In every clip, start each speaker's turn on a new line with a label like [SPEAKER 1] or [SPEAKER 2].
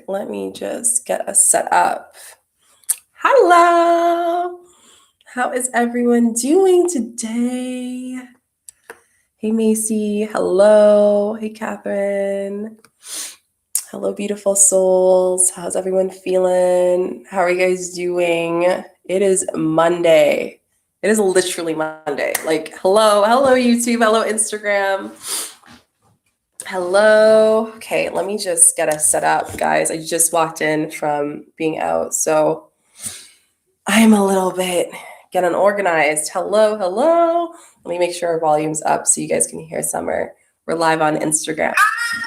[SPEAKER 1] let me just get us set up. Hello. How is everyone doing today? Hey, Macy. Hello. Hey, Catherine. Hello, beautiful souls. How's everyone feeling? How are you guys doing? It is Monday. It is literally Monday. Like, hello, YouTube. Hello, Instagram. Hello. Okay, let me just get us set up, guys. I just walked in from being out, so I'm a little bit getting organized. Hello. Let me make sure our volume's up so you guys can hear Summer. We're live on Instagram.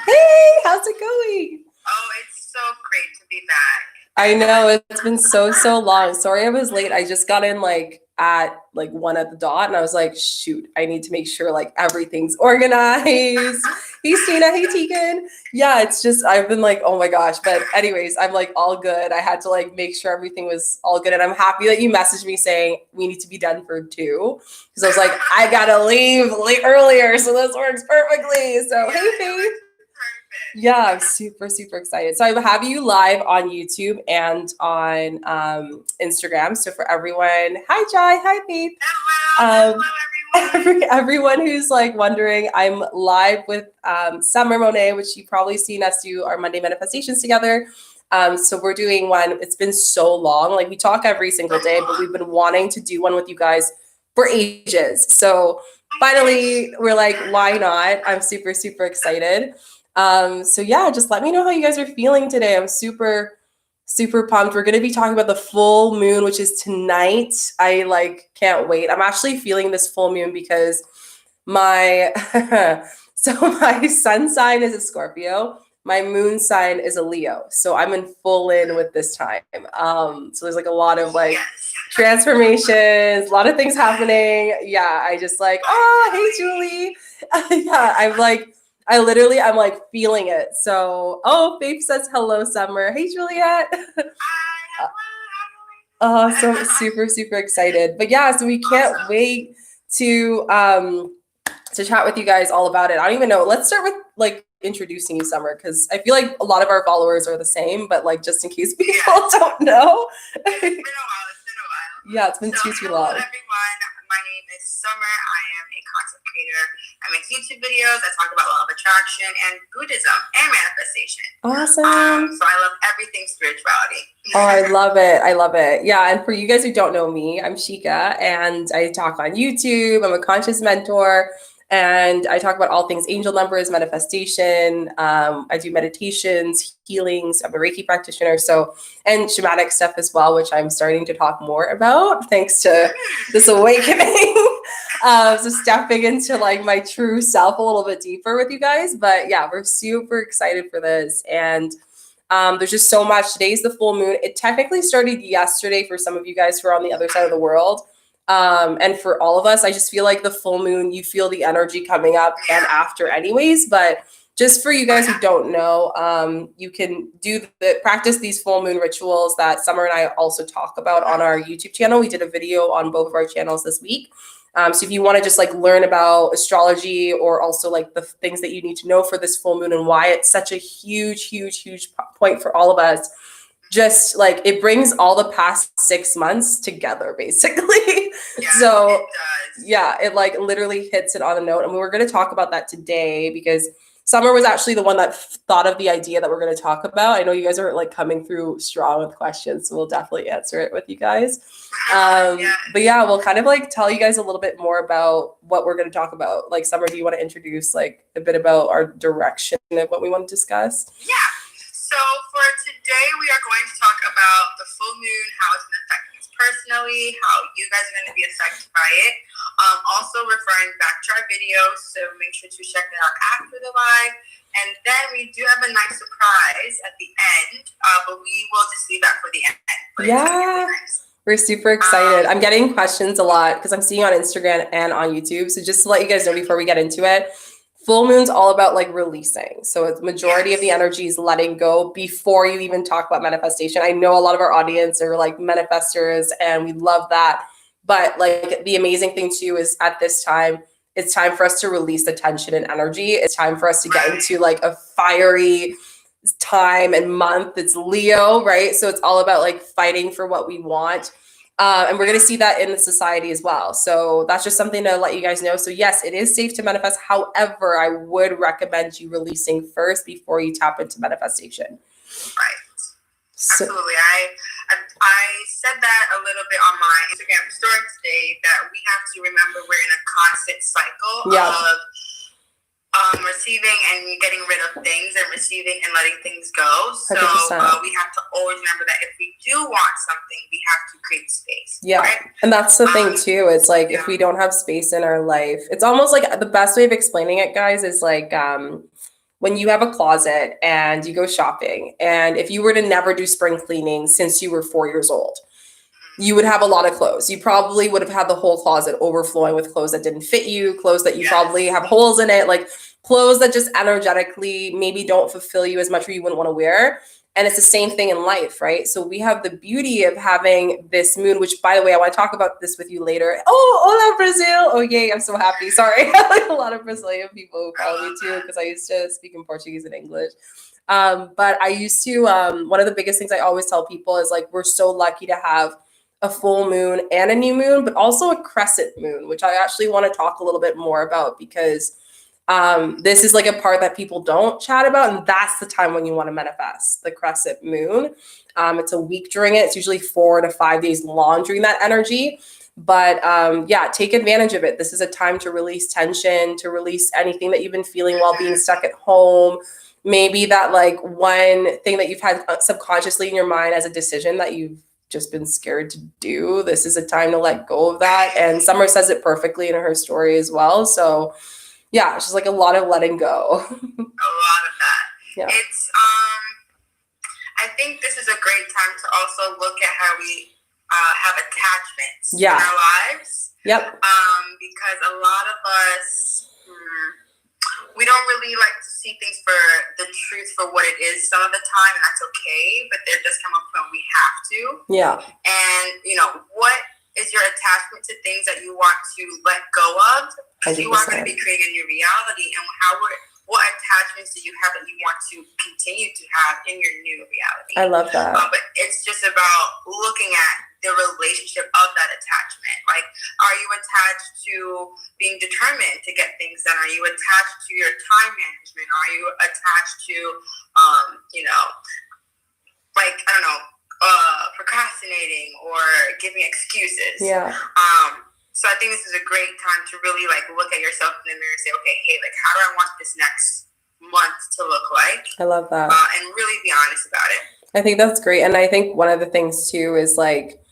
[SPEAKER 1] Hey, how's it going?
[SPEAKER 2] Oh, it's so great to be back.
[SPEAKER 1] I know, it's been so long. Sorry I was late. I just got in at 1 at the dot, and I was like, shoot, I need to make sure everything's organized. Hey, Stina. Hey, Tegan. Yeah, it's just, I've been oh my gosh. But anyways, I'm all good. I had to make sure everything was all good. And I'm happy that you messaged me saying we need to be done for 2. Because I was like, I gotta leave earlier. So this works perfectly. So, hey, Faith. Yeah, I'm super excited. So I have you live on YouTube and on Instagram. So for everyone, hi Jai, hi Faith.
[SPEAKER 2] Hello everyone.
[SPEAKER 1] Everyone who's wondering, I'm live with Summer Monae, which you've probably seen us do our Monday manifestations together. So we're doing one. It's been so long. We talk every single day, but we've been wanting to do one with you guys for ages. So finally, we're why not? I'm super excited. So yeah, just let me know how you guys are feeling today. I'm super pumped. We're going to be talking about the full moon, which is tonight. I can't wait. I'm actually feeling this full moon because my my sun sign is a Scorpio. My moon sign is a Leo. So I'm in full in with this time. So there's a lot of transformations, a lot of things happening. Yeah, I just hey Julie. Yeah, I'm feeling it. So, Faith says hello, Summer. Hey, Juliet.
[SPEAKER 2] Hi.
[SPEAKER 1] So I'm super excited. But yeah, so we can't wait to chat with you guys all about it. I don't even know. Let's start with introducing you, Summer, because I feel a lot of our followers are the same, but just in case people don't know.
[SPEAKER 2] It's been a while.
[SPEAKER 1] Yeah, it's been too long.
[SPEAKER 2] Hello, everyone. My name is Summer. I am a content creator. I make YouTube videos. I talk about law of attraction and Buddhism and manifestation.
[SPEAKER 1] Awesome.
[SPEAKER 2] So I love everything spirituality.
[SPEAKER 1] Oh, I love it. Yeah, and for you guys who don't know me, I'm Chica, and I talk on YouTube. I'm a conscious mentor, and I talk about all things angel numbers, manifestation. I do meditations, healings. I'm a Reiki practitioner, and shamanic stuff as well, which I'm starting to talk more about thanks to this awakening. So stepping into my true self a little bit deeper with you guys. But yeah, we're super excited for this, and there's just so much. Today's the full moon. It technically started yesterday for some of you guys who are on the other side of the world. And for all of us, I just feel the full moon, you feel the energy coming up and after anyways. But just for you guys who don't know, you can practice these full moon rituals that Summer and I also talk about on our YouTube channel. We did a video on both of our channels this week. So if you want to just learn about astrology or also the things that you need to know for this full moon and why it's such a huge point for all of us, just it brings all the past 6 months together basically.
[SPEAKER 2] Yeah,
[SPEAKER 1] So
[SPEAKER 2] it does.
[SPEAKER 1] Yeah, it literally hits it on a note, and we were going to talk about that today because Summer was actually the one that thought of the idea that we're going to talk about. I know you guys are coming through strong with questions, so we'll definitely answer it with you guys. But yeah, we'll kind of tell you guys a little bit more about what we're going to talk about. Summer, do you want to introduce a bit about our direction of what we want to discuss?
[SPEAKER 2] Yeah. So for today, we are going to talk about the full moon, how it's going to affect us personally, how you guys are going to be affected by it. Also referring back to our videos, so make sure to check it out after the live. And then we do have a nice surprise at the end, but we will just leave that for the end.
[SPEAKER 1] Yeah. We're super excited. I'm getting questions a lot because I'm seeing on Instagram and on YouTube. So just to let you guys know before we get into it, full moon's all about releasing. So it's majority of the energy is letting go before you even talk about manifestation. I know a lot of our audience are manifestors, and we love that. But the amazing thing too is at this time, it's time for us to release the tension and energy. It's time for us to get into a fiery time and month. It's Leo, right? So it's all about like fighting for what we want. And we're going to see that in the society as well. So that's just something to let you guys know. So yes, it is safe to manifest. However, I would recommend you releasing first before you tap into manifestation.
[SPEAKER 2] Right. Absolutely. I said that a little bit on my Instagram story today, that we have to remember we're in a constant cycle of receiving and getting rid of things, and receiving and letting things go. So we have to always remember that if we do want something, we have to create space.
[SPEAKER 1] Yeah. Right? And that's the thing too. It's like, if we don't have space in our life, it's almost like, the best way of explaining it, guys, is like, when you have a closet and you go shopping, and if you were to never do spring cleaning since you were 4 years old, you would have a lot of clothes. You probably would have had the whole closet overflowing with clothes that didn't fit you, clothes that you probably have holes in it, like clothes that just energetically maybe don't fulfill you as much, or you wouldn't want to wear. And it's the same thing in life, right? So we have the beauty of having this moon, which, by the way, I want to talk about this with you later. Oh, hola, Brazil. Oh, yay. I'm so happy. Sorry. Like a lot of Brazilian people who follow me too, because I used to speak in Portuguese and English. But I used to, one of the biggest things I always tell people is like, we're so lucky to have a full moon and a new moon, but also a crescent moon, which I actually want to talk a little bit more about, because this is like a part that people don't chat about. And that's the time when you want to manifest the crescent moon. It's a week during it. It's usually 4 to 5 days long during that energy. But yeah, take advantage of it. This is a time to release tension, to release anything that you've been feeling while being stuck at home. Maybe that like one thing that you've had subconsciously in your mind as a decision that you've just been scared to do. This is a time to let go of that. And Summer says it perfectly in her story as well. So yeah, it's just like a lot of letting go.
[SPEAKER 2] A lot of that. Yeah. It's I think this is a great time to also look at how we have attachments in our lives.
[SPEAKER 1] Yep.
[SPEAKER 2] Because a lot of us, we don't really like to see things for the truth for what it is some of the time, and that's okay. But there does come a point we have to. Yeah. And what is your attachment to things that you want to let go of? Because you are going to be creating a new reality, and what attachments do you have that you want to continue to have in your new reality?
[SPEAKER 1] I love that.
[SPEAKER 2] But it's just about looking at the relationship of that attachment. Like, are you attached to being determined to get things done? Are you attached to your time management? Are you attached to, procrastinating or giving excuses? Yeah. So I think this is a great time to really like look at yourself in the mirror and say, okay, hey, like, how do I want this next month to look like?
[SPEAKER 1] I love that.
[SPEAKER 2] And really be honest about it.
[SPEAKER 1] I think that's great. And I think one of the things too is like,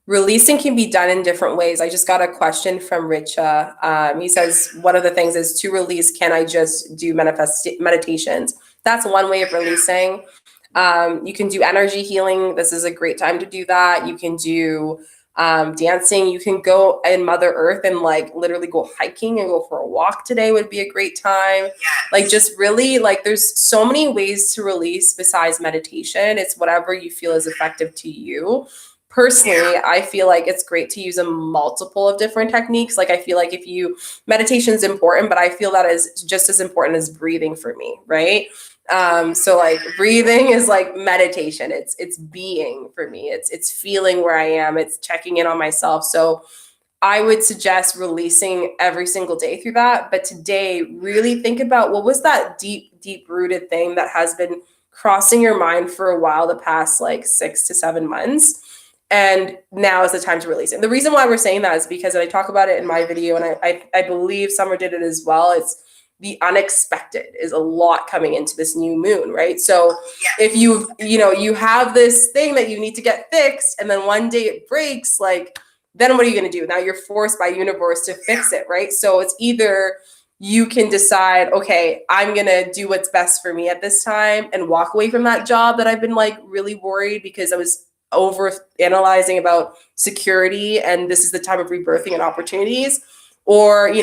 [SPEAKER 1] releasing can be done in different ways. I just got a question from Richa. He says, one of the things is to release, can I just do meditations? That's one way of releasing. You can do energy healing. This is a great time to do that. You can do dancing. You can go in Mother Earth and like literally go hiking and go for a walk today would be a great time. Yes. Like just really like there's so many ways to release besides meditation. It's whatever you feel is effective to you. Personally, I feel like it's great to use a multiple of different techniques. Like I feel like meditation is important, but I feel that is just as important as breathing for me, right? So like breathing is like meditation. It's being for me. It's feeling where I am. It's checking in on myself. So I would suggest releasing every single day through that. But today, really think about what was that deep rooted thing that has been crossing your mind for a while, the past like 6 to 7 months. And now is the time to release it. The reason why we're saying that is because I talk about it in my video, and I believe Summer did it as well. It's the unexpected is a lot coming into this new moon, right? So if you have this thing that you need to get fixed, and then one day it breaks, like, then what are you going to do? Now you're forced by universe to fix it, right? So it's either you can decide, okay, I'm going to do what's best for me at this time and walk away from that job that I've been like really worried because I was over analyzing about security, and this is the time of rebirthing and opportunities. Or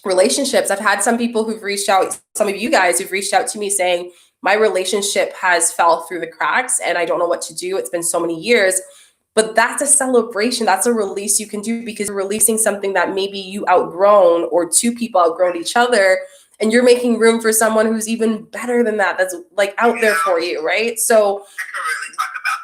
[SPEAKER 1] relationships. I've had some people who've reached out, some of you guys who've reached out to me saying my relationship has fell through the cracks and I don't know what to do. It's been so many years. But that's a celebration. That's a release you can do because you're releasing something that maybe you outgrown, or two people outgrown each other, and you're making room for someone who's even better than that, that's like out there for you, right? So
[SPEAKER 2] I could really talk about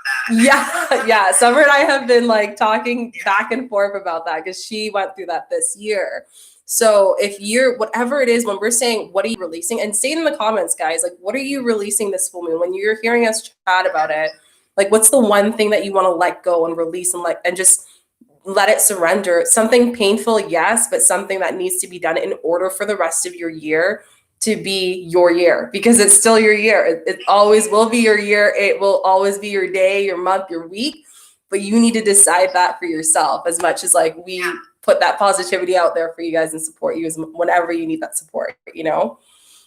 [SPEAKER 1] that. Yeah. Summer and I have been like talking back and forth about that because she went through that this year. So if you're, whatever it is, when we're saying, what are you releasing? And say it in the comments, guys, like, what are you releasing this full moon? When you're hearing us chat about it, like, what's the one thing that you want to let go and release and just let it surrender? Something painful, yes, but something that needs to be done in order for the rest of your year to be your year, because it's still your year. It always will be your year. It will always be your day, your month, your week. But you need to decide that for yourself, as much as like we put that positivity out there for you guys and support you whenever you need that support, you know?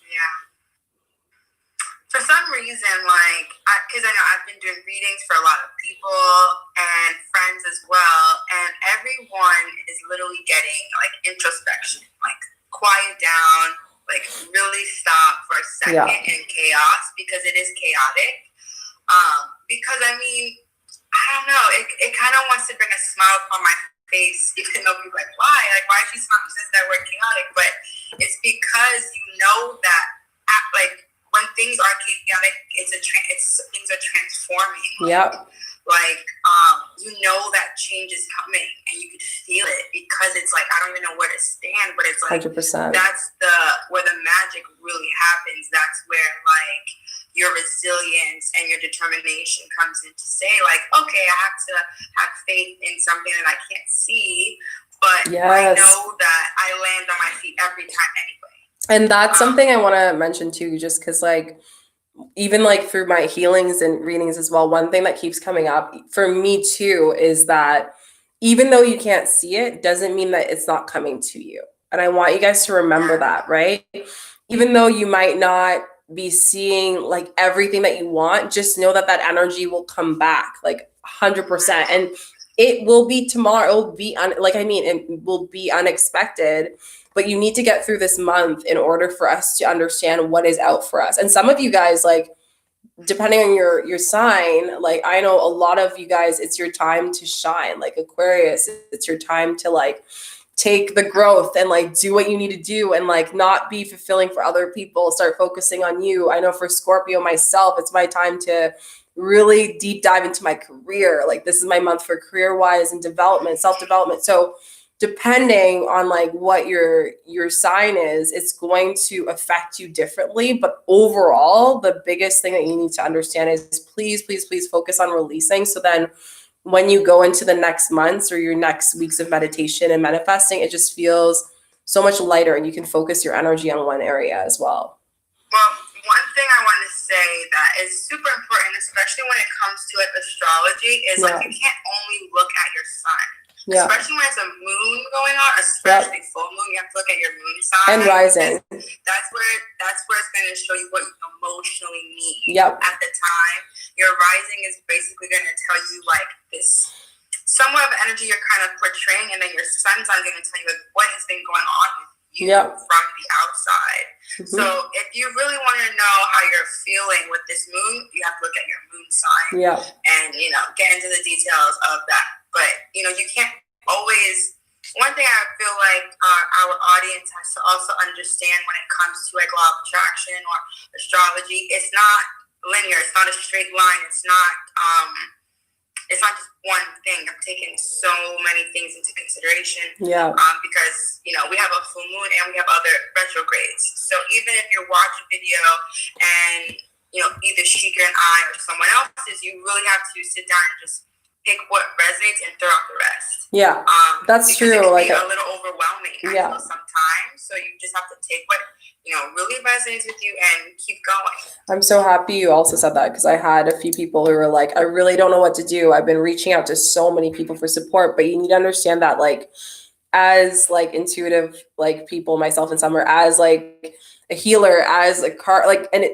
[SPEAKER 2] Yeah. For some reason, like, because I know I've been doing readings for a lot of people and friends as well, and everyone is literally getting like introspection, like quiet down, like really stop for a second in chaos, because it is chaotic. Because I mean, I don't know, it kind of wants to bring a smile on my face, even though people are like, why is she smiling since that word chaotic? But it's because you know that like when things are chaotic, things are transforming.
[SPEAKER 1] Yep.
[SPEAKER 2] Like you know that change is coming, and you can feel it, because it's like, I don't even know where to stand, but it's like
[SPEAKER 1] 100%.
[SPEAKER 2] That's where the magic really happens. That's where like your resilience and your determination comes in to say, like, okay, I have to have faith in something that I can't see, but I know that I land on my feet every time anyway.
[SPEAKER 1] And that's something I want to mention too, just because like, even like through my healings and readings as well, one thing that keeps coming up for me too is that even though you can't see it, doesn't mean that it's not coming to you. And I want you guys to remember that, right? Even though you might not be seeing like everything that you want, just know that that energy will come back like 100%. And it will be tomorrow. It will be it will be unexpected. But you need to get through this month in order for us to understand what is out for us. And some of you guys, like, depending on your sign, like, I know a lot of you guys, it's your time to shine. Like Aquarius, it's your time to like take the growth and like do what you need to do, and like not be fulfilling for other people. Start focusing on you. I know for Scorpio myself, it's my time to really deep dive into my career. Like, this is my month for career wise and development, self-development. So depending on like what your sign is, it's going to affect you differently. But overall, the biggest thing that you need to understand is please focus on releasing. So then when you go into the next months or your next weeks of meditation and manifesting, it just feels so much lighter, and you can focus your energy on one area as well.
[SPEAKER 2] Well, one thing I want to say that is super important, especially when it comes to like astrology, is like you can't only look at your sun. Especially when it's a moon going on, especially full moon, you have to look at your moon sign
[SPEAKER 1] and rising.
[SPEAKER 2] That's where it's going to show you what you emotionally need
[SPEAKER 1] at
[SPEAKER 2] the time. Your rising is basically going to tell you like this somewhat of energy you're kind of portraying, and then your sun sign is going to tell you like what has been going on with you from the outside. So if you really want to know how you're feeling with this moon, you have to look at your moon sign and get into the details of that. But you can't always. One thing I feel like our audience has to also understand when it comes to like law of attraction or astrology, it's not linear. It's not a straight line. It's not just one thing. I'm taking so many things into consideration. Because we have a full moon and we have other retrogrades. So even if you're watching a video and either Shika and I or someone else's, you really have to sit down and just pick what resonates and throw out the rest.
[SPEAKER 1] That's true.
[SPEAKER 2] It can
[SPEAKER 1] like
[SPEAKER 2] be a little overwhelming. I feel sometimes. So you just have to take what really resonates with you and keep going.
[SPEAKER 1] I'm so happy you also said that, because I had a few people who were like, I really don't know what to do. I've been reaching out to so many people for support, but you need to understand that like as like intuitive like people, myself and Summer, as like a healer, as a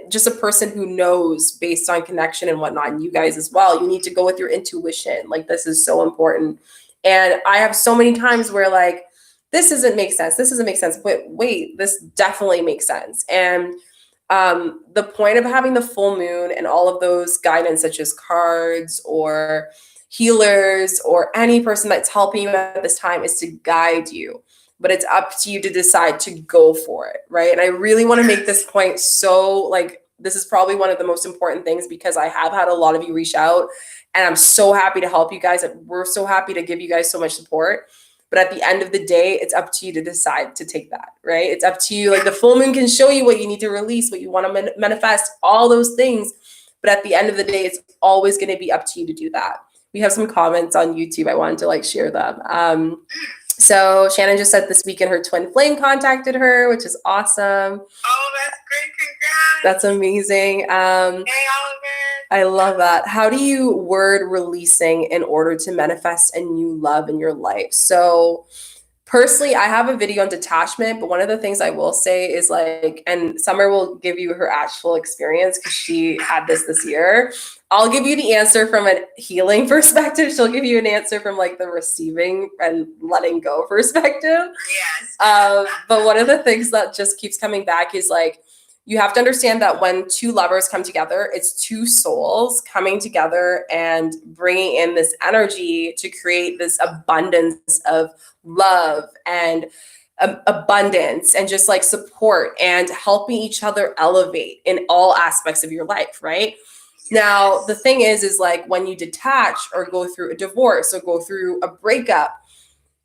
[SPEAKER 1] just a person who knows based on connection and whatnot, and you guys as well, you need to go with your intuition. Like, this is so important. And I have so many times where like, this doesn't make sense, but wait, this definitely makes sense. And the point of having the full moon and all of those guidance, such as cards or healers or any person that's helping you at this time, is to guide you. but it's up to you to decide to go for it, right? And I really want to make this point so, like, this is probably one of the most important things, because I have had a lot of you reach out, and I'm so happy to help you guys. We're so happy to give you guys so much support. But at the end of the day, it's up to you to decide to take that, right? It's up to you. Like, the full moon can show you what you need to release, what you want to manifest, all those things. But at the end of the day, it's always going to be up to you to do that. We have some comments on YouTube. I wanted to like share them. So Shannon just said this weekend her twin flame contacted her, which is awesome.
[SPEAKER 2] Oh, that's great. Congrats.
[SPEAKER 1] That's amazing.
[SPEAKER 2] Hey, Oliver.
[SPEAKER 1] I love that. How do you word releasing in order to manifest a new love in your life? So personally, I have a video on detachment, but one of the things I will say is like, and Summer will give you her actual experience because she had this year. I'll give you the answer from a healing perspective. She'll give you an answer from like the receiving and letting go perspective.
[SPEAKER 2] Yes.
[SPEAKER 1] But one of the things that just keeps coming back is like, you have to understand that when two lovers come together, it's two souls coming together and bringing in this energy to create this abundance of love and abundance and just like support and helping each other elevate in all aspects of your life, right? Now, the thing is like when you detach or go through a divorce or go through a breakup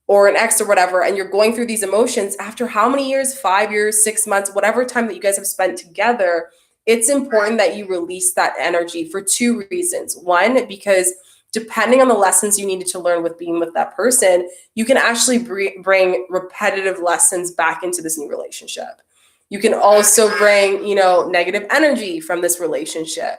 [SPEAKER 1] or an ex or whatever, and you're going through these emotions after how many years, 5 years, 6 months, whatever time that you guys have spent together, it's important that you release that energy for two reasons. One, because depending on the lessons you needed to learn with being with that person, you can actually bring repetitive lessons back into this new relationship. You can also bring, negative energy from this relationship.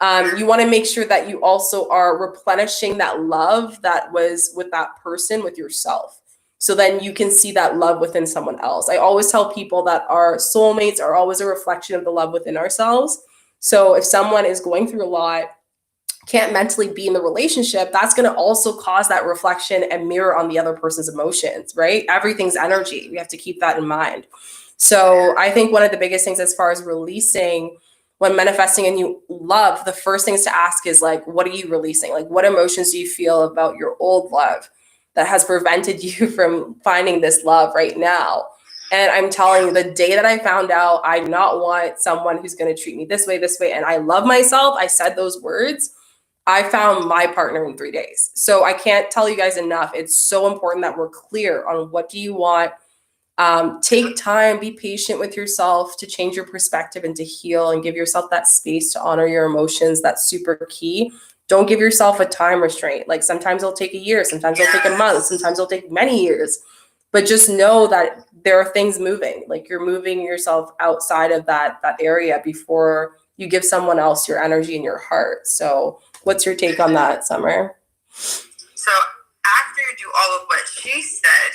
[SPEAKER 1] You want to make sure that you also are replenishing that love that was with that person, with yourself. So then you can see that love within someone else. I always tell people that our soulmates are always a reflection of the love within ourselves. So if someone is going through a lot, can't mentally be in the relationship, that's going to also cause that reflection and mirror on the other person's emotions, right? Everything's energy. We have to keep that in mind. So I think one of the biggest things as far as releasing, when manifesting a new love, the first things to ask is like, what are you releasing? Like, what emotions do you feel about your old love that has prevented you from finding this love right now? And I'm telling you, the day that I found out I do not want someone who's going to treat me this way, and I love myself, I said those words, I found my partner in 3 days. So I can't tell you guys enough. It's so important that we're clear on what do you want. Take time, be patient with yourself to change your perspective and to heal and give yourself that space to honor your emotions. That's super key. Don't give yourself a time restraint. Like sometimes it'll take a year, sometimes it'll take a month, sometimes it'll take many years. But just know that there are things moving. Like you're moving yourself outside of that area before you give someone else your energy and your heart. So what's your take on that, Summer?
[SPEAKER 2] So after you do all of what she said,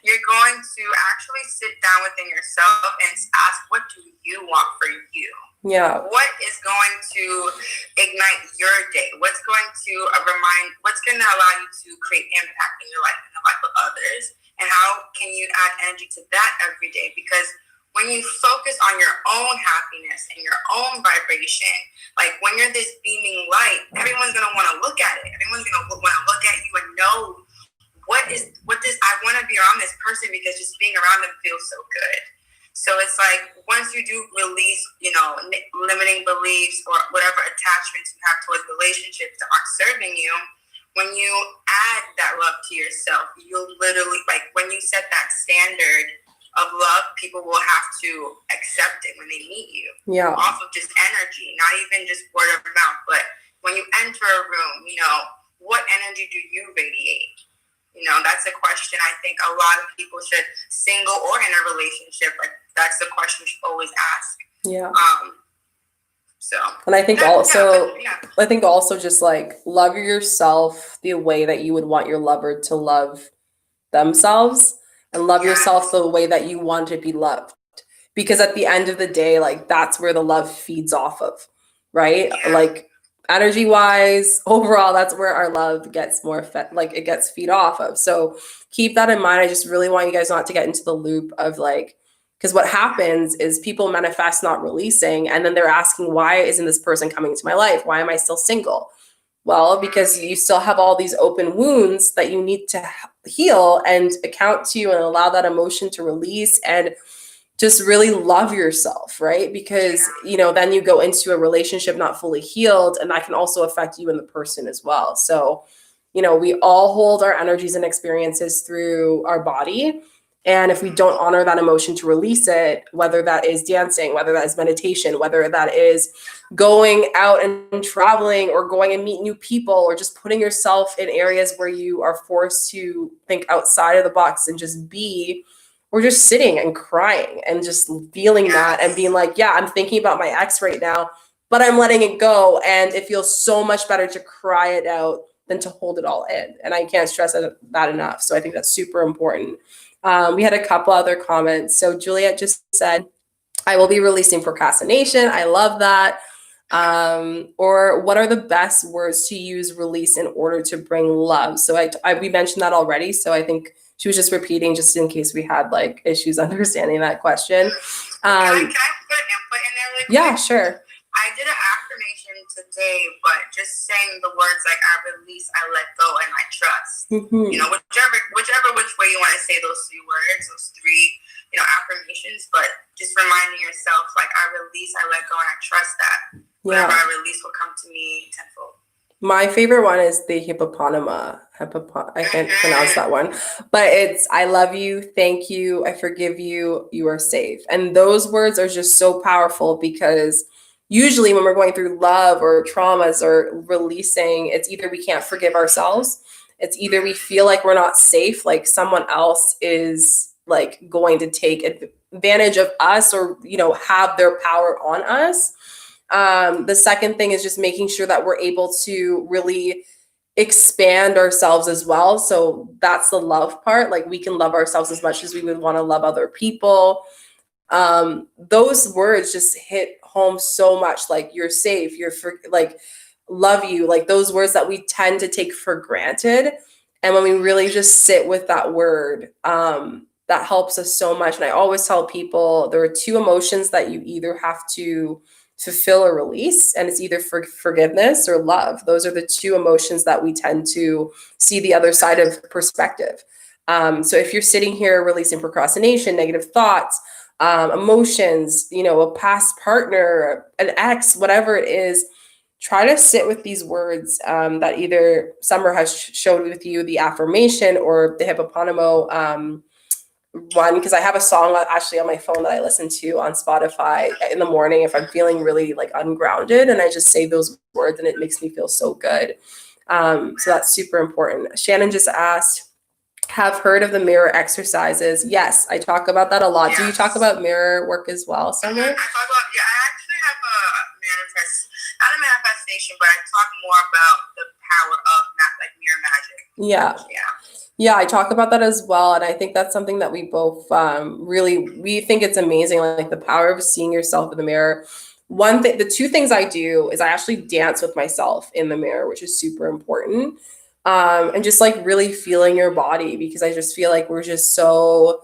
[SPEAKER 2] you're going to actually sit down within yourself and ask, what do you want for you?
[SPEAKER 1] Yeah.
[SPEAKER 2] What is going to ignite your day? What's going to what's going to allow you to create impact in your life and the life of others? And how can you add energy to that every day? Because when you focus on your own happiness and your own vibration, like when you're this beaming light, everyone's going to want to look at it. Everyone's going to want to look at you and know I want to be around this person because just being around them feels so good. So it's like once you do release, limiting beliefs or whatever attachments you have towards relationships that aren't serving you, when you add that love to yourself, you'll literally, like when you set that standard of love, people will have to accept it when they meet you.
[SPEAKER 1] Yeah.
[SPEAKER 2] Off of just energy, not even just word of mouth, but when you enter a room, what energy do you radiate? That's a question I think a lot of people should, single or in a relationship, like that's the question you should always ask.
[SPEAKER 1] Yeah.
[SPEAKER 2] And
[SPEAKER 1] I think also just like love yourself the way that you would want your lover to love themselves, and love yourself the way that you want to be loved. Because at the end of the day, like that's where the love feeds off of, right?
[SPEAKER 2] Yeah.
[SPEAKER 1] Like energy wise, overall, that's where our love gets more it gets feed off of. So keep that in mind. I just really want you guys not to get into the loop of like, because what happens is people manifest not releasing, and then they're asking, why isn't this person coming into my life? Why am I still single? Well, because you still have all these open wounds that you need to heal and account to and allow that emotion to release and just really love yourself, right? Because, then you go into a relationship not fully healed, and that can also affect you and the person as well. So, we all hold our energies and experiences through our body. And if we don't honor that emotion to release it, whether that is dancing, whether that is meditation, whether that is going out and traveling or going and meet new people, or just putting yourself in areas where you are forced to think outside of the box and just be, or just sitting and crying and just feeling that and being like, yeah, I'm thinking about my ex right now, but I'm letting it go. And it feels so much better to cry it out than to hold it all in. And I can't stress that enough. So I think that's super important. We had a couple other comments. So Juliet just said, I will be releasing procrastination. I love that. Or what are the best words to use release in order to bring love? So we mentioned that already. So I think she was just repeating just in case we had like issues understanding that question.
[SPEAKER 2] Can I put input in there really quick?
[SPEAKER 1] Yeah, sure.
[SPEAKER 2] I did an affirmation today, but just saying the words like I release, I let go, and I trust.
[SPEAKER 1] Mm-hmm.
[SPEAKER 2] Whichever which way you want to say those three words, those three, affirmations, but just reminding yourself like I release, I let go, and I trust that whatever I release will come to me tenfold. My
[SPEAKER 1] favorite one is the hippoponema. I can't pronounce that one, but it's I love you, thank you, I forgive you, you are safe. And those words are just so powerful because usually when we're going through love or traumas or releasing, it's either we can't forgive ourselves, it's either we feel like we're not safe, like someone else is like going to take advantage of us or, have their power on us. The second thing is just making sure that we're able to really expand ourselves as well. So that's the love part. Like we can love ourselves as much as we would want to love other people. Those words just hit home so much. Like you're safe, love you, like those words that we tend to take for granted. And when we really just sit with that word, that helps us so much. And I always tell people there are two emotions that you either have to fulfill or release, and it's either forgiveness or love. Those are the two emotions that we tend to see the other side of perspective. So if you're sitting here releasing procrastination, negative thoughts, emotions, a past partner, an ex, whatever it is, try to sit with these words that either Summer has showed with you, the affirmation or the hippoponemo one, because I have a song actually on my phone that I listen to on Spotify in the morning if I'm feeling really like ungrounded, and I just say those words and it makes me feel so good. So that's super important. Shannon just asked, have heard of the mirror exercises? Yes, I talk about that a lot. Yes. Do you talk about mirror work as well, Summer?
[SPEAKER 2] I actually have not a manifestation, but I talk more about the power of mirror magic.
[SPEAKER 1] Yeah, I talk about that as well. And I think that's something that we both we think it's amazing, like the power of seeing yourself in the mirror. The two things I do is I actually dance with myself in the mirror, which is super important. And just like really feeling your body, because I just feel like we're just so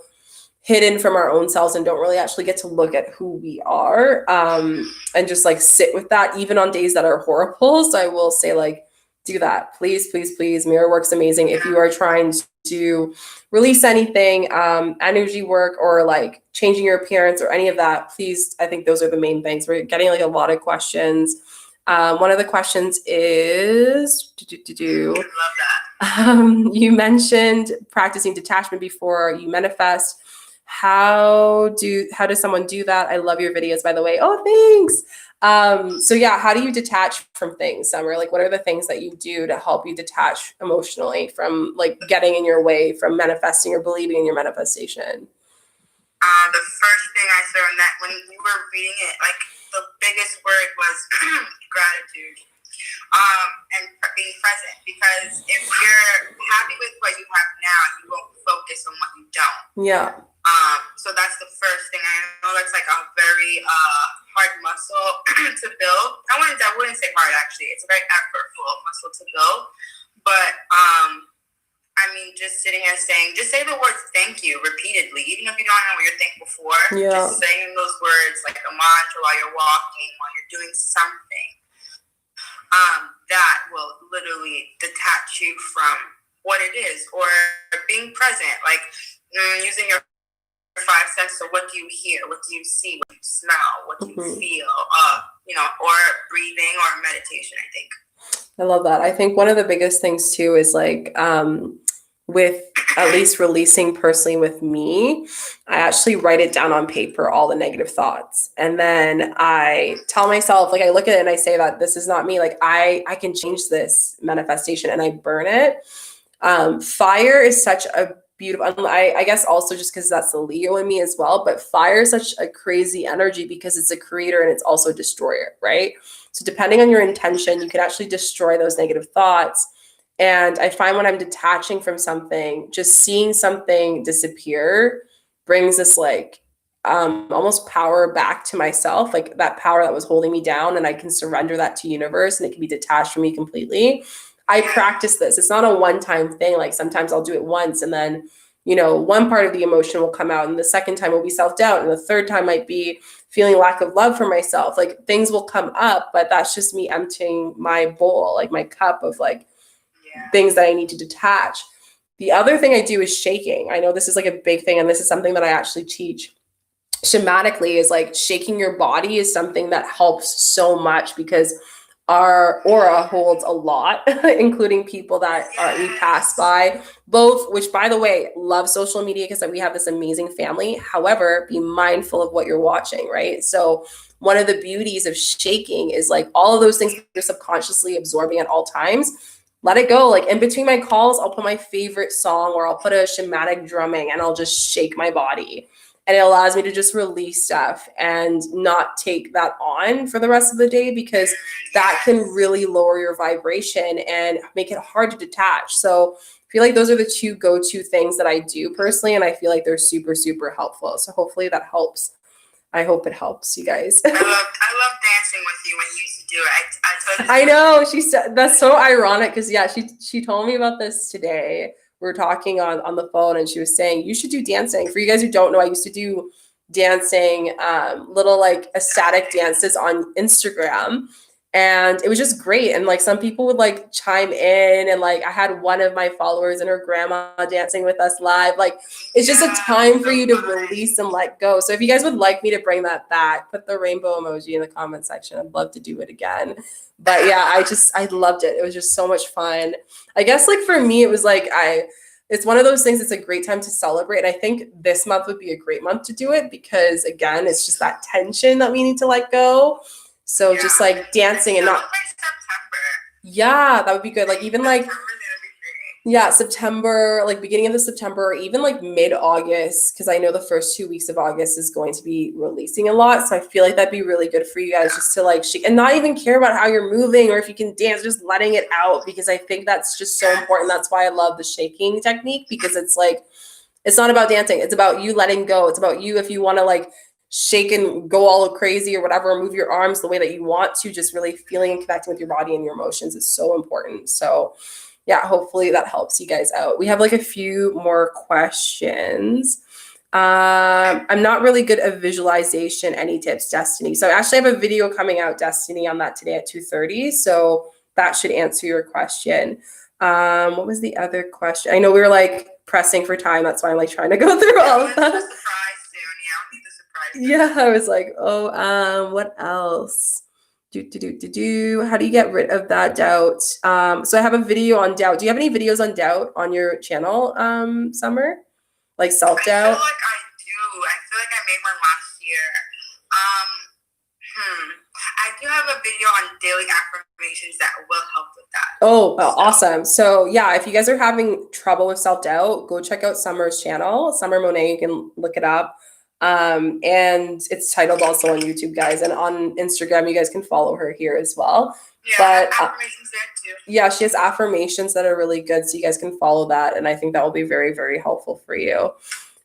[SPEAKER 1] hidden from our own selves and don't really actually get to look at who we are, and just like sit with that even on days that are horrible. So I will say, like, do that, please, please, please. Mirror work's amazing. If you are trying to release anything, energy work or like changing your appearance or any of that, please, I think those are the main things. We're getting like a lot of questions. One of the questions is,
[SPEAKER 2] love that.
[SPEAKER 1] You mentioned practicing detachment before you manifest. How does someone do that? I love your videos, by the way. Oh, thanks. So yeah, how do you detach from things, Summer? Like, what are the things that you do to help you detach emotionally from like getting in your way from manifesting or believing in your manifestation?
[SPEAKER 2] The first thing I said when you were reading it, like the biggest word was gratitude. And being present, because if you're happy with what you have now, you won't focus on what you don't.
[SPEAKER 1] Yeah.
[SPEAKER 2] So that's the first thing. I know that's like a very hard muscle to build. I wouldn't say hard, actually. It's a very effortful muscle to build. But just sitting here just say the words thank you repeatedly, even if you don't know what you're thankful for.
[SPEAKER 1] Yeah.
[SPEAKER 2] Just saying those words like a mantra while you're walking, while you're doing something. That will literally detach you from what it is, or being present, like using your five senses. So what do you hear? What do you see? What do you smell? What do you feel? Or breathing or meditation, I think.
[SPEAKER 1] I love that. I think one of the biggest things too is like with at least releasing personally with me, I actually write it down on paper, all the negative thoughts. And then I tell myself, like I look at it and I say that this is not me. Like I can change this manifestation, and I burn it. Fire is such a beautiful, I guess also just because that's the Leo in me as well, but fire is such a crazy energy because it's a creator and it's also a destroyer, right? So depending on your intention, you can actually destroy those negative thoughts. And I find when I'm detaching from something, just seeing something disappear brings this like almost power back to myself, like that power that was holding me down, and I can surrender that to universe and it can be detached from me completely. I practice this. It's not a one-time thing. Like sometimes I'll do it once and then, one part of the emotion will come out, and the second time will be self-doubt, and the third time might be feeling lack of love for myself. Like things will come up, but that's just me emptying my bowl, like my cup of like things that I need to detach. The other thing I do is shaking. I know this is like a big thing, and this is something that I actually teach shamanically, is like shaking your body is something that helps so much because our aura holds a lot, including people that we pass by, both, which by the way, love social media because we have this amazing family. However, be mindful of what you're watching, right? So one of the beauties of shaking is like all of those things you're subconsciously absorbing at all times. Let it go. Like in between my calls, I'll put my favorite song or I'll put a shamanic drumming and I'll just shake my body. And it allows me to just release stuff and not take that on for the rest of the day, because that can really lower your vibration and make it hard to detach. So I feel like those are the two go-to things that I do personally, and I feel like they're super, super helpful. So hopefully that helps. I hope it helps you guys.
[SPEAKER 2] I love dancing with you when you used to do it.
[SPEAKER 1] I know. She said that's so ironic because she told me about this today. We were talking on the phone, and she was saying you should do dancing. For you guys who don't know, I used to do dancing, little like ecstatic dances on Instagram, and it was just great. And like some people would like chime in, and like I had one of my followers and her grandma dancing with us live. Like it's just a time for you to release and let go. So if you guys would like me to bring that back, put the rainbow emoji in the comment section. I'd love to do it again. But yeah, I loved it. It was just so much fun. I guess like for me, it was like it's one of those things. It's a great time to celebrate. And I think this month would be a great month to do it because again, it's just that tension that we need to let go. So just like dancing and not.
[SPEAKER 2] Like September.
[SPEAKER 1] Yeah, that would be good. Like even like. Yeah, September, like beginning of the September, or even like mid-August, because I know the first 2 weeks of August is going to be releasing a lot. So I feel like that'd be really good for you guys just to like shake and not even care about how you're moving or if you can dance, just letting it out, because I think that's just so important. That's why I love the shaking technique, because it's like, it's not about dancing. It's about you letting go. It's about you, if you want to like shake and go all crazy or whatever, or move your arms the way that you want to, just really feeling and connecting with your body and your emotions is so important. So yeah, hopefully that helps you guys out. We have like a few more questions. I'm not really good at visualization. Any tips, Destiny? So I actually have a video coming out, Destiny, on that today at 2:30. So that should answer your question. What was the other question? I know we were like pressing for time. That's why I'm like trying to go through all of that. Yeah, I was like, what else? How do you get rid of that doubt? So I have a video on doubt. Do you have any videos on doubt on your channel, Summer? Like self-doubt?
[SPEAKER 2] I feel like I do. I feel like I made one last year. I do have a video on daily affirmations that will help with that.
[SPEAKER 1] Oh, well, awesome. So yeah, if you guys are having trouble with self-doubt, go check out Summer's channel, Summer Monae. You can look it up. And it's titled also on YouTube, guys, and on Instagram you guys can follow her here as well.
[SPEAKER 2] Yeah,
[SPEAKER 1] but
[SPEAKER 2] affirmations there too.
[SPEAKER 1] Yeah, she has affirmations that are really good, so you guys can follow that, and I think that will be very, very helpful for you.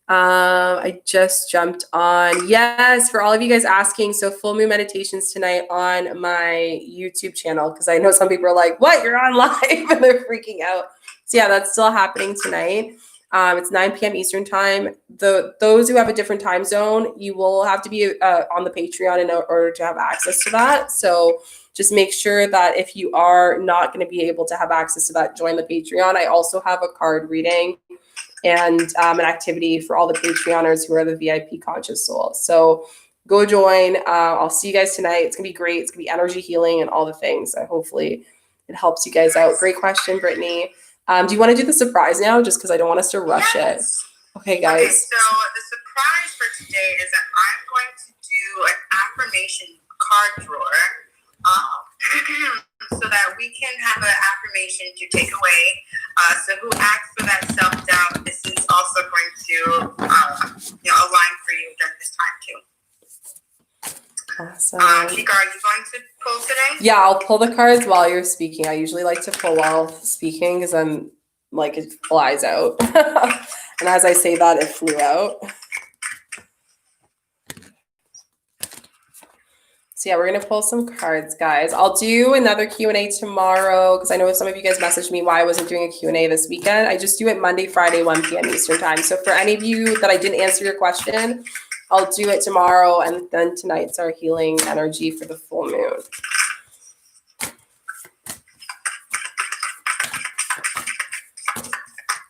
[SPEAKER 1] I just jumped on. Yes, for all of you guys asking, so full moon meditations tonight on my YouTube channel, because I know some people are like, what, you're on live, and they're freaking out. So yeah, that's still happening tonight. It's 9 p.m. Eastern time. Those who have a different time zone, you will have to be on the Patreon in order to have access to that. So just make sure that if you are not going to be able to have access to that, join the Patreon. I also have a card reading and an activity for all the Patreoners who are the VIP conscious souls. So go join. I'll see you guys tonight. It's going to be great. It's going to be energy healing and all the things. Hopefully it helps you guys out. Great question, Brittany. Do you want to do the surprise now? Just because I don't want us to rush it. Okay, guys.
[SPEAKER 2] Okay, so the surprise for today is that I'm going to do an affirmation card drawer so that we can have an affirmation to take away. So who asks for that self-doubt, this is also going to align for you during this time too.
[SPEAKER 1] Awesome.
[SPEAKER 2] Chica, are you going to pull today?
[SPEAKER 1] Yeah, I'll pull the cards while you're speaking. I usually like to pull while speaking because I'm like, it flies out. And as I say that, it flew out. So yeah, we're going to pull some cards, guys. I'll do another Q&A tomorrow because I know some of you guys messaged me why I wasn't doing a Q&A this weekend. I just do it Monday, Friday, 1 p.m. Eastern time. So for any of you that I didn't answer your question, I'll do it tomorrow. And then tonight's our healing energy for the full moon.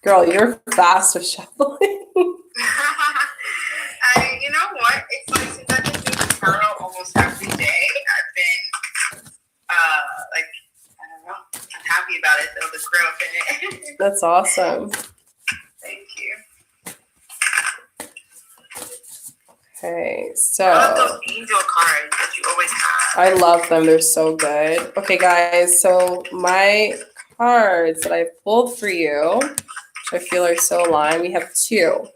[SPEAKER 1] Girl, you're fast with shuffling.
[SPEAKER 2] You know what? It's like since I've been doing tarot almost every day, I've been I don't know, I'm happy about it though, the growth in it.
[SPEAKER 1] That's awesome.
[SPEAKER 2] Thank you.
[SPEAKER 1] Okay, so
[SPEAKER 2] I love those angel cards that you always have.
[SPEAKER 1] I love them. They're so good. Okay, guys, so my cards that I've pulled for you, which I feel are so aligned, we have two.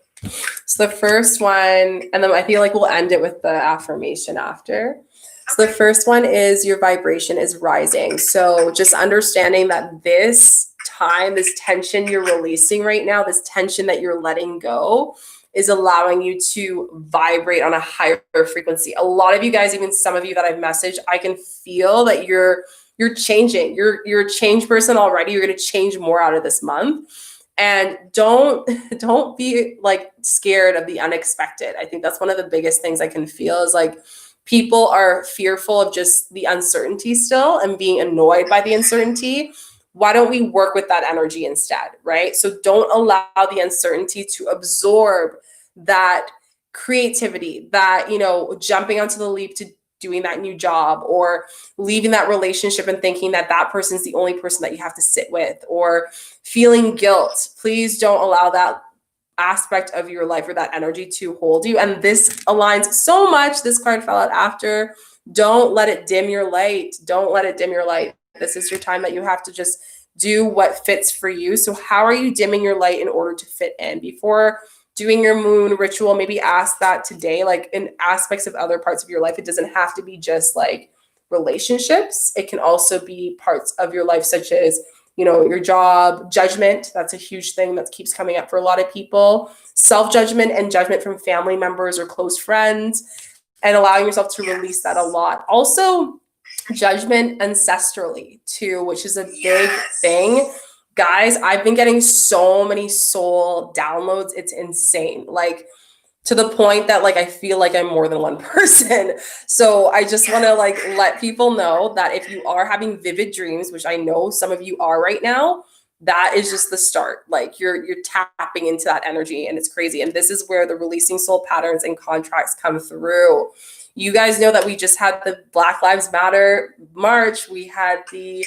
[SPEAKER 1] So the first one, and then I feel like we'll end it with the affirmation after. So the first one is your vibration is rising. So just understanding that this time, this tension you're releasing right now, this tension that you're letting go is allowing you to vibrate on a higher frequency. A lot of you guys, even some of you that I've messaged, I can feel that you're changing. You're a change person already. You're going to change more out of this month. And don't be like scared of the unexpected. I think that's one of the biggest things I can feel is like people are fearful of just the uncertainty still and being annoyed by the uncertainty. Why don't we work with that energy instead, right? So don't allow the uncertainty to absorb that creativity, that, jumping onto the leap to doing that new job or leaving that relationship and thinking that that person's the only person that you have to sit with or feeling guilt. Please don't allow that aspect of your life or that energy to hold you. And this aligns so much. This card fell out after. Don't let it dim your light. Don't let it dim your light. This is your time that you have to just do what fits for you. So how are you dimming your light in order to fit in? Before doing your moon ritual, maybe ask that today, like in aspects of other parts of your life. It doesn't have to be just like relationships. It can also be parts of your life, such as, your job, judgment. That's a huge thing that keeps coming up for a lot of people. Self-judgment and judgment from family members or close friends, and allowing yourself to release that a lot. Also, judgment ancestrally too, which is a big thing. Guys, I've been getting so many soul downloads. It's insane. Like to the point that like I feel like I'm more than one person. So I just want to like let people know that if you are having vivid dreams, which I know some of you are right now, that is just the start. Like you're tapping into that energy and it's crazy. And this is where the releasing soul patterns and contracts come through. You guys know that we just had the Black Lives Matter march. We had the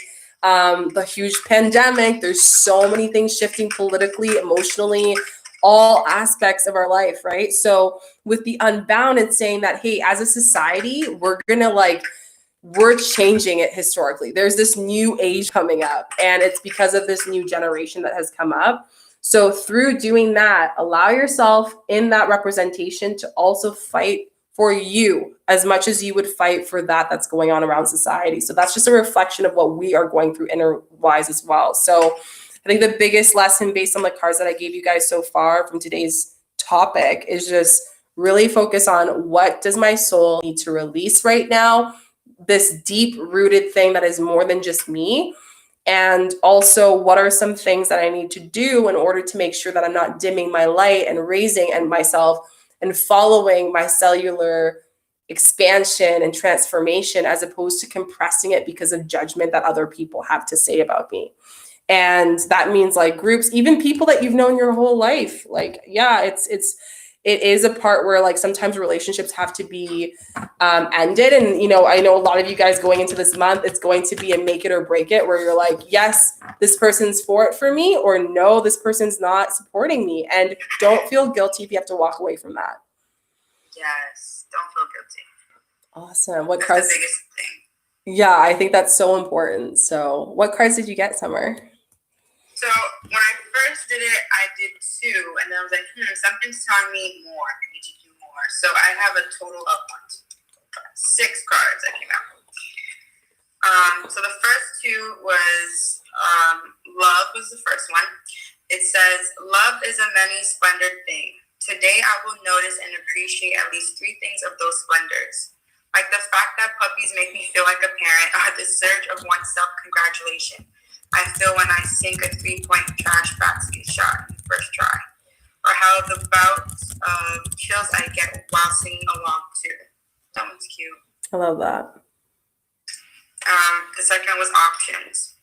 [SPEAKER 1] huge pandemic. There's so many things shifting politically, emotionally, all aspects of our life, right? So with the unbound, it's saying that, hey, as a society, we're changing it historically. There's this new age coming up, and it's because of this new generation that has come up. So through doing that, allow yourself in that representation to also fight for you as much as you would fight for that's going on around society. So that's just a reflection of what we are going through inner-wise as well. So I think the biggest lesson based on the cards that I gave you guys so far from today's topic is just really focus on what does my soul need to release right now, this deep-rooted thing that is more than just me. And also, what are some things that I need to do in order to make sure that I'm not dimming my light and raising and myself and following my cellular expansion and transformation, as opposed to compressing it because of judgment that other people have to say about me. And that means like groups, even people that you've known your whole life. Like, yeah, it is a part where like sometimes relationships have to be ended. And, you know, I know a lot of you guys going into this month, it's going to be a make it or break it, where you're like, yes, this person's for it for me, or no, this person's not supporting me. And don't feel guilty if you have to walk away from that.
[SPEAKER 2] Yes, don't feel guilty.
[SPEAKER 1] Awesome. What
[SPEAKER 2] That's
[SPEAKER 1] cards?
[SPEAKER 2] the biggest thing.
[SPEAKER 1] Yeah, I think that's so important. So what cards did you get, Summer?
[SPEAKER 2] So when I first did it, I did 2, and then I was like, something's telling me more. I need to do more. So I have a total of 6 cards that came out. So the first 2 was love was the first one. It says, love is a many splendored thing. Today I will notice and appreciate at least 3 things of those splendors. Like the fact that puppies make me feel like a parent, or the surge of one's self-congratulation I feel when I sink a 3-point trash basket shot in the first try, or how the bouts of chills I get while singing along too. That one's cute.
[SPEAKER 1] I love that.
[SPEAKER 2] The second was options.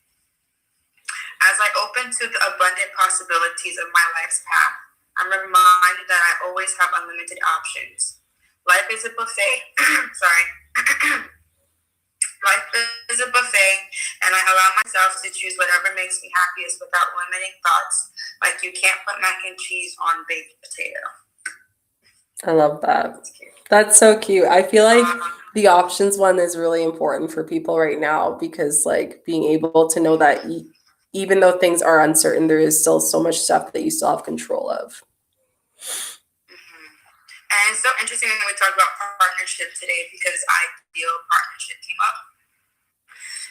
[SPEAKER 2] As I open to the abundant possibilities of my life's path, I'm reminded that I always have unlimited options. Life is a buffet. Sorry. Life is a buffet, and I allow myself to choose whatever makes me happiest without limiting thoughts, like you can't put mac and cheese on baked potato.
[SPEAKER 1] I love that. That's so cute. I feel like the options one is really important for people right now, because like being able to know that even though things are uncertain, there is still so much stuff that you still have control of.
[SPEAKER 2] And it's so interesting when we talk about partnership today, because ideal partnership came up.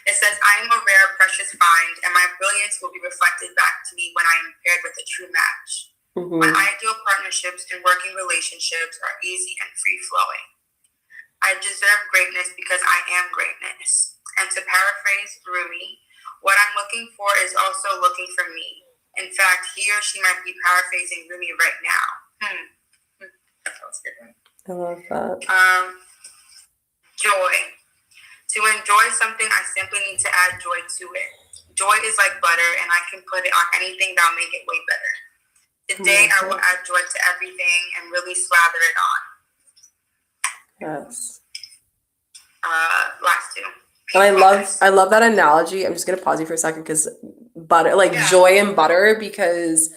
[SPEAKER 2] It says, I am a rare, precious find, and my brilliance will be reflected back to me when I am paired with a true match. My ideal partnerships and working relationships are easy and free-flowing. I deserve greatness because I am greatness. And to paraphrase Rumi, what I'm looking for is also looking for me. In fact, he or she might be paraphrasing Rumi right now. That was good.
[SPEAKER 1] I love that.
[SPEAKER 2] Joy. To enjoy something, I simply need to add joy to it. Joy is like butter, and I can put it on anything that'll make it way better. Today, I will add joy to everything and really slather it on.
[SPEAKER 1] Yes.
[SPEAKER 2] Last 2.
[SPEAKER 1] And I love that analogy. I'm just gonna pause you for a second, because butter, like joy and butter, because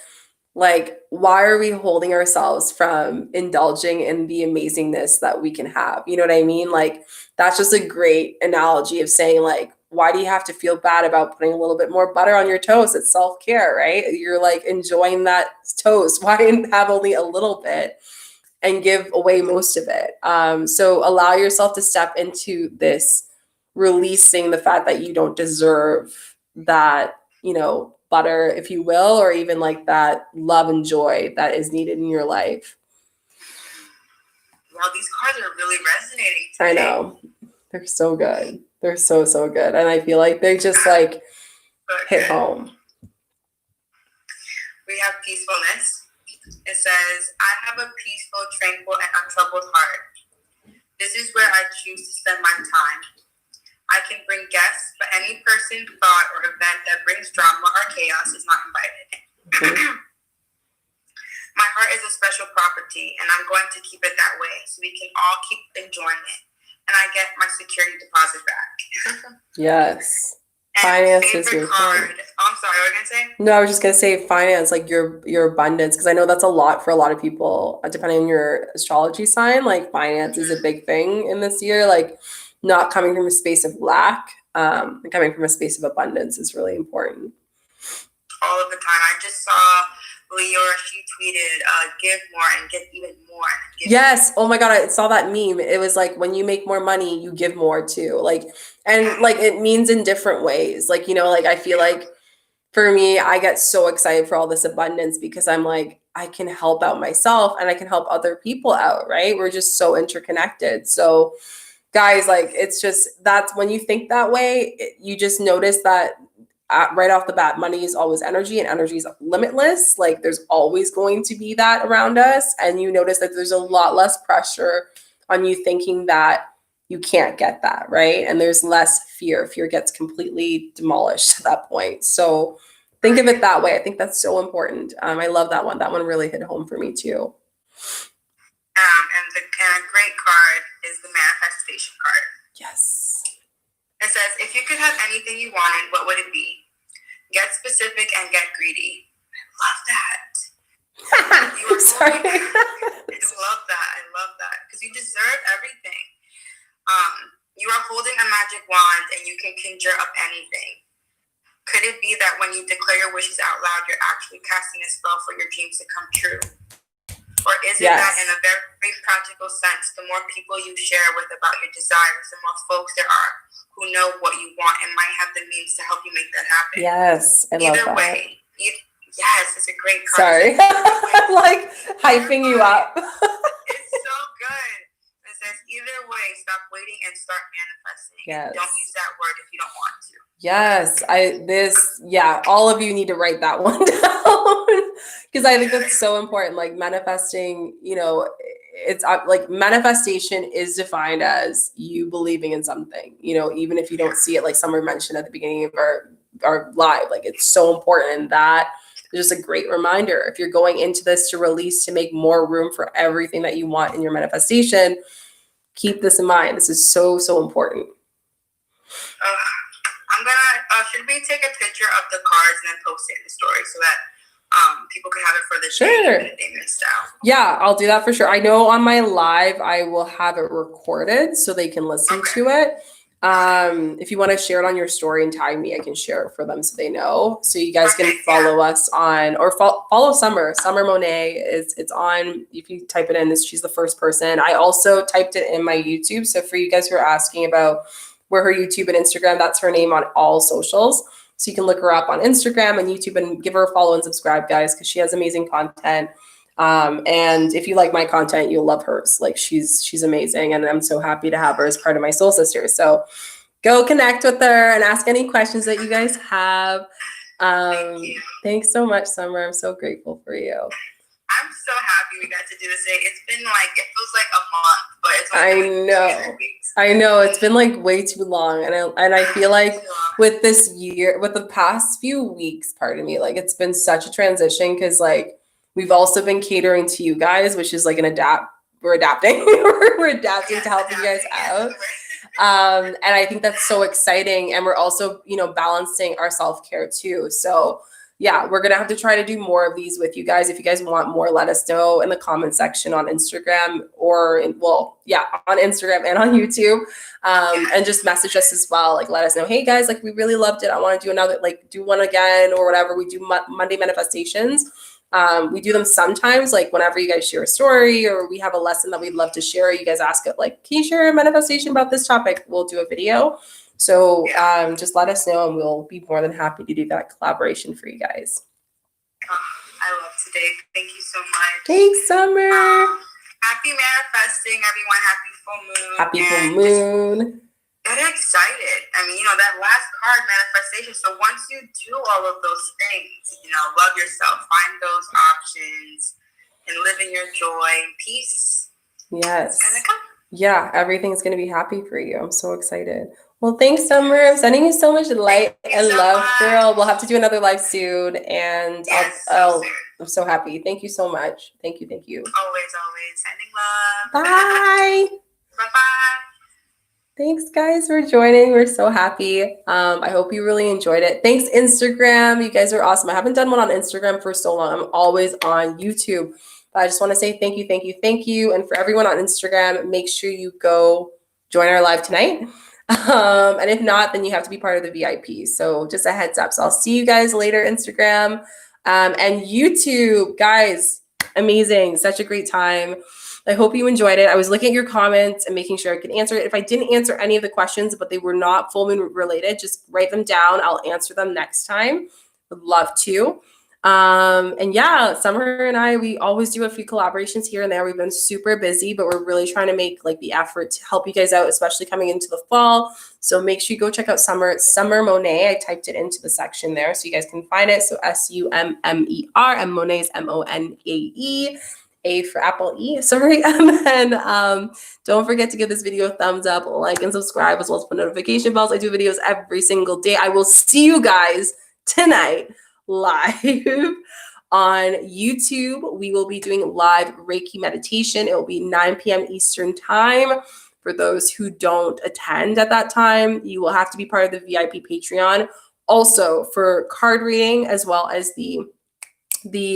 [SPEAKER 1] like, why are we holding ourselves from indulging in the amazingness that we can have? You know what I mean? Like, that's just a great analogy of saying, like, why do you have to feel bad about putting a little bit more butter on your toast? It's self-care, right? You're like enjoying that toast. Why have only a little bit and give away most of it? So allow yourself to step into this, releasing the fact that you don't deserve that, you know, butter, if you will, or even like that love and joy that is needed in your life.
[SPEAKER 2] Wow, these cards are really resonating today.
[SPEAKER 1] I know. They're so good. They're so, so good. And I feel like they just like hit home.
[SPEAKER 2] We have peacefulness. It says, I have a peaceful, tranquil, and untroubled heart. This is where I choose to spend my time. I can bring guests, but any person, thought, or event that brings drama or chaos is not invited. My heart is a special property, and I'm going to keep it that way so we can all keep enjoying it. And I get my security deposit back.
[SPEAKER 1] Yes.
[SPEAKER 2] And
[SPEAKER 1] finance is your
[SPEAKER 2] card. Oh, I'm sorry, what were you going to say?
[SPEAKER 1] No, I was just going to say finance, like your abundance, because I know that's a lot for a lot of people, depending on your astrology sign. Like finance is a big thing in this year. Like, not coming from a space of lack, and coming from a space of abundance is really important.
[SPEAKER 2] All of the time. I just saw Leora, she tweeted, give more and get even more.
[SPEAKER 1] Yes. Oh my God. I saw that meme. It was like, when you make more money, you give more too. Like, and like, it means in different ways. Like, you know, like, I feel like for me, I get so excited for all this abundance because I'm like, I can help out myself and I can help other people out, right? We're just so interconnected. So guys, like, it's just, that's when you think that way, you just notice that right off the bat, money is always energy and energy is limitless. Like, there's always going to be that around us. And you notice that there's a lot less pressure on you thinking that you can't get that, right? And there's less fear. Fear gets completely demolished at that point. So think of it that way. I think that's so important. I love that one. That one really hit home for me too.
[SPEAKER 2] And a great card is the manifestation card.
[SPEAKER 1] Yes.
[SPEAKER 2] It says, if you could have anything you wanted, what would it be? Get specific and get greedy. I love that.
[SPEAKER 1] Sorry.
[SPEAKER 2] I love that. Because you deserve everything. You are holding a magic wand and you can conjure up anything. Could it be that when you declare your wishes out loud, you're actually casting a spell for your dreams to come true? Or is it that in a very practical sense, the more people you share with about your desires, the more folks there are who know what you want and might have the means to help you make that happen?
[SPEAKER 1] Yes, I love that.
[SPEAKER 2] Either way, yes, it's a great card.
[SPEAKER 1] Sorry, I'm like hyping you up.
[SPEAKER 2] It's so good. It says, either way, stop waiting and start manifesting.
[SPEAKER 1] Yes.
[SPEAKER 2] Don't use that word if you don't want to.
[SPEAKER 1] Yes, all of you need to write that one down because I think that's so important. Like manifesting, it's like manifestation is defined as you believing in something, even if you don't see it, like Summer mentioned at the beginning of our live, like it's so important. And that is just a great reminder. If you're going into this to release, to make more room for everything that you want in your manifestation, keep this in mind. This is so, so important.
[SPEAKER 2] Should we take a picture of the cards and then post it in the story so that people can have it for the day if they missed out? Yeah,
[SPEAKER 1] I'll do that for sure. I know on my live, I will have it recorded so they can listen to it. If you want to share it on your story and tag me, I can share it for them so they know. So you guys can follow us on, or follow Summer Monae. It's on, if you type it in, she's the first person. I also typed it in my YouTube. So for you guys who are asking about where her YouTube and Instagram, that's her name on all socials. So you can look her up on Instagram and YouTube and give her a follow and subscribe, guys, because she has amazing content. And if you like my content, you'll love hers. Like she's amazing. And I'm so happy to have her as part of my Soul Sisters. So go connect with her and ask any questions that you guys have. Thanks so much, Summer. I'm so grateful for you.
[SPEAKER 2] I'm so happy we got to do this today. It's been it feels like a month, but it's only 2 weeks.
[SPEAKER 1] I know it's been way too long. And I feel like with this year, with the past few weeks, it's been such a transition because we've also been catering to you guys, which is we're adapting. We're adapting to help you guys out. And I think that's so exciting. And we're also, balancing our self-care too. So yeah, we're going to have to try to do more of these with you guys. If you guys want more, let us know in the comment section on Instagram on Instagram and on YouTube. And just message us as well. Let us know, hey guys, we really loved it. I want to do another, do one again or whatever. We do Monday manifestations. We do them sometimes, whenever you guys share a story or we have a lesson that we'd love to share. You guys ask it, can you share a manifestation about this topic? We'll do a video. So just let us know and we'll be more than happy to do that collaboration for you guys.
[SPEAKER 2] I love today. Thank you so much.
[SPEAKER 1] Thanks, Summer.
[SPEAKER 2] Happy manifesting, everyone. Happy full moon.
[SPEAKER 1] Happy full moon.
[SPEAKER 2] Get excited. That last card, manifestation. So once you do all of those things, love yourself, find those options, and live in your joy and peace.
[SPEAKER 1] Yes. Yeah, everything's going to be happy for you. I'm so excited. Well, thanks, Summer. I'm sending you so much light and love, girl. We'll have to do another live soon. And I'm so happy. Thank you so much. Thank you.
[SPEAKER 2] Always. Sending love.
[SPEAKER 1] Bye.
[SPEAKER 2] Bye-bye.
[SPEAKER 1] Thanks, guys, for joining. We're so happy. I hope you really enjoyed it. Thanks, Instagram. You guys are awesome. I haven't done one on Instagram for so long. I'm always on YouTube. But I just want to say thank you. And for everyone on Instagram, make sure you go join our live tonight. And if not, then you have to be part of the VIP. So just a heads up. So I'll see you guys later, Instagram and YouTube. Guys, amazing. Such a great time. I hope you enjoyed it. I was looking at your comments and making sure I could answer it. If I didn't answer any of the questions, but they were not full moon related, just write them down. I'll answer them next time. Would love to. And yeah, Summer and I, we always do a few collaborations here and there. We've been super busy, but we're really trying to make the effort to help you guys out, especially coming into the fall. So make sure you go check out Summer Monae. I typed it into the section there so you guys can find it. So SUMMER, and Monae is MONAE. A for Apple, E, sorry. And then don't forget to give this video a thumbs up, like, and subscribe, as well as put notification bells. I do videos every single day. I will see you guys tonight live on YouTube. We will be doing live Reiki meditation. It will be 9 p.m. Eastern time. For those who don't attend at that time, you will have to be part of the VIP Patreon. Also, for card reading, as well as the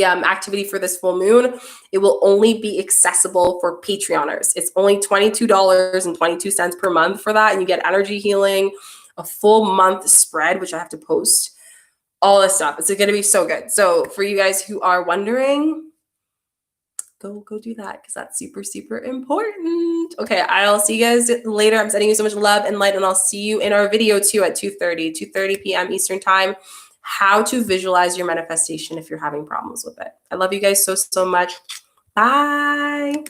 [SPEAKER 1] activity for this full moon, it will only be accessible for Patreoners. It's only $22.22 per month for that, and you get energy healing, a full month spread, which I have to post, all this stuff. It's going to be so good. So for you guys who are wondering, go do that, because that's super, super important. Okay, I'll see you guys later. I'm sending you so much love and light, and I'll see you in our video too at 2:30 p.m. Eastern time. How to visualize your manifestation if you're having problems with it. I love you guys so, so much. Bye.